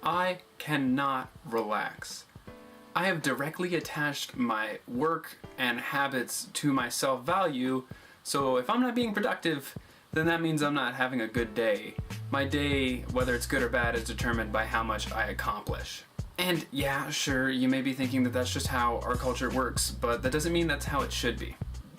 I cannot relax. I have directly attached my work and habits to my self-value, so if I'm not being productive, then that means I'm not having a good day. My day, whether it's good or bad, is determined by how much I accomplish. And yeah, sure, you may be thinking that that's just how our culture works, but that doesn't mean that's how it should be.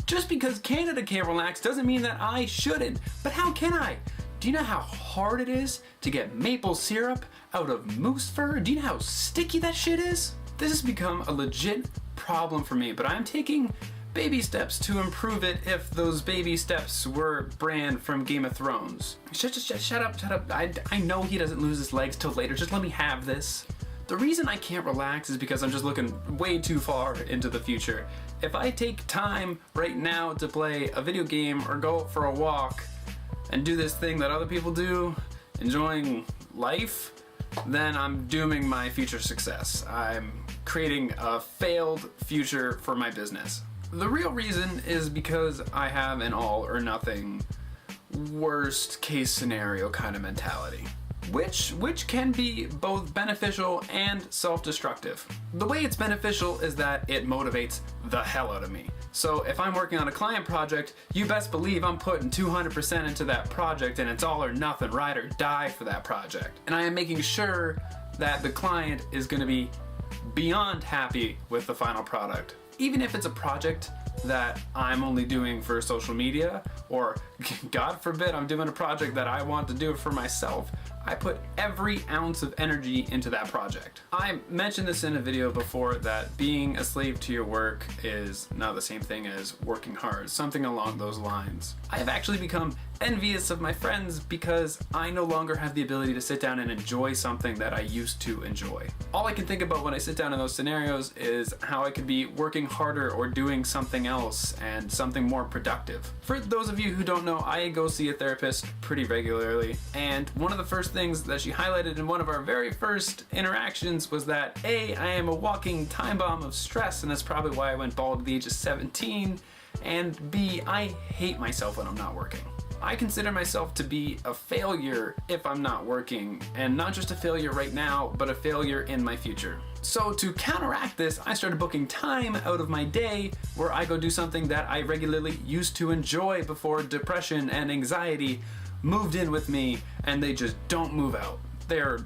Just because Canada can't relax doesn't mean that I shouldn't, but how can I? Do you know how hard it is to get maple syrup out of moose fur? Do you know how sticky that shit is? This has become a legit problem for me, but I'm taking baby steps to improve it if those baby steps were Bran from Game of Thrones. Shut up. I know he doesn't lose his legs till later. Just let me have this. The reason I can't relax is because I'm just looking way too far into the future. If I take time right now to play a video game or go for a walk and do this thing that other people do, enjoying life, then I'm dooming my future success. I'm creating a failed future for my business. The real reason is because I have an all or nothing, worst case scenario kind of mentality. Which can be both beneficial and self-destructive. The way it's beneficial is that it motivates the hell out of me. So if I'm working on a client project, you best believe I'm putting 200% into that project, and it's all or nothing, ride or die for that project. And I am making sure that the client is going to be beyond happy with the final product. Even if it's a project that I'm only doing for social media, or God forbid I'm doing a project that I want to do for myself, I put every ounce of energy into that project. I mentioned this in a video before that being a slave to your work is not the same thing as working hard, something along those lines. I have actually become envious of my friends because I no longer have the ability to sit down and enjoy something that I used to enjoy. All I can think about when I sit down in those scenarios is how I could be working harder or doing something else and something more productive. For those of you who don't know, I go see a therapist pretty regularly, and one of the first things that she highlighted in one of our very first interactions was that A, I am a walking time bomb of stress, and that's probably why I went bald at the age of 17, and B, I hate myself when I'm not working. I consider myself to be a failure if I'm not working, and not just a failure right now, but a failure in my future. So to counteract this, I started booking time out of my day where I go do something that I regularly used to enjoy before depression and anxiety moved in with me, and they just don't move out. They're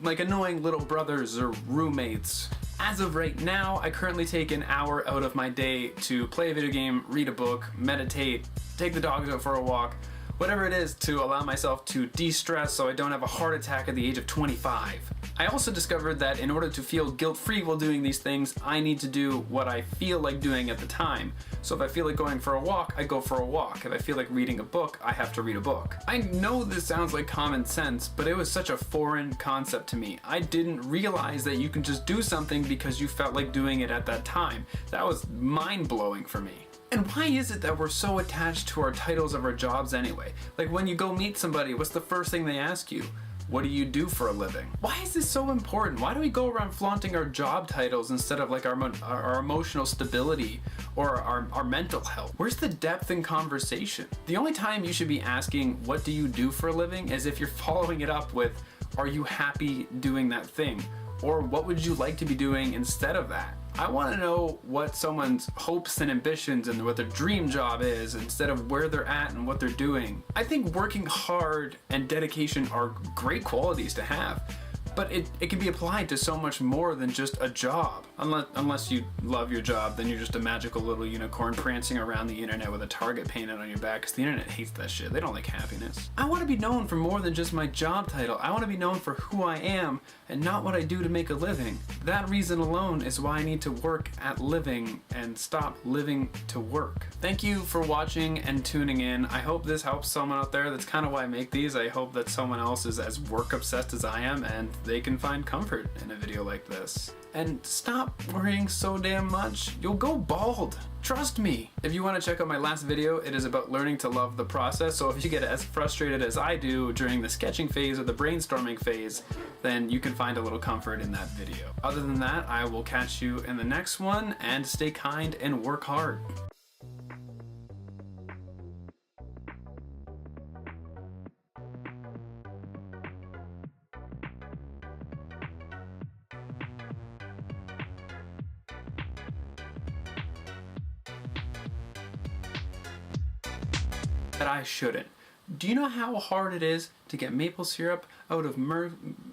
like annoying little brothers or roommates. As of right now, I currently take an hour out of my day to play a video game, read a book, meditate, take the dogs out for a walk, whatever it is to allow myself to de-stress so I don't have a heart attack at the age of 25. I also discovered that in order to feel guilt-free while doing these things, I need to do what I feel like doing at the time. So if I feel like going for a walk, I go for a walk. If I feel like reading a book, I have to read a book. I know this sounds like common sense, but it was such a foreign concept to me. I didn't realize that you can just do something because you felt like doing it at that time. That was mind-blowing for me. And why is it that we're so attached to our titles of our jobs anyway? Like when you go meet somebody, what's the first thing they ask you? What do you do for a living? Why is this so important? Why do we go around flaunting our job titles instead of like our emotional stability or our mental health? Where's the depth in conversation? The only time you should be asking, what do you do for a living, is if you're following it up with, are you happy doing that thing? Or what would you like to be doing instead of that? I want to know what someone's hopes and ambitions and what their dream job is instead of where they're at and what they're doing. I think working hard and dedication are great qualities to have, but it can be applied to so much more than just a job. Unless you love your job, then you're just a magical little unicorn prancing around the internet with a target painted on your back, because the internet hates that shit. They don't like happiness. I want to be known for more than just my job title. I want to be known for who I am and not what I do to make a living. That reason alone is why I need to work at living and stop living to work. Thank you for watching and tuning in. I hope this helps someone out there. That's kind of why I make these. I hope that someone else is as work obsessed as I am and they can find comfort in a video like this. And stop worrying so damn much. You'll go bald. Trust me. If you want to check out my last video, it is about learning to love the process. So if you get as frustrated as I do during the sketching phase or the brainstorming phase, then you can find a little comfort in that video. Other than that, I will catch you in the next one, and stay kind and work hard. that I shouldn't. Do you know how hard it is to get maple syrup out of Merce?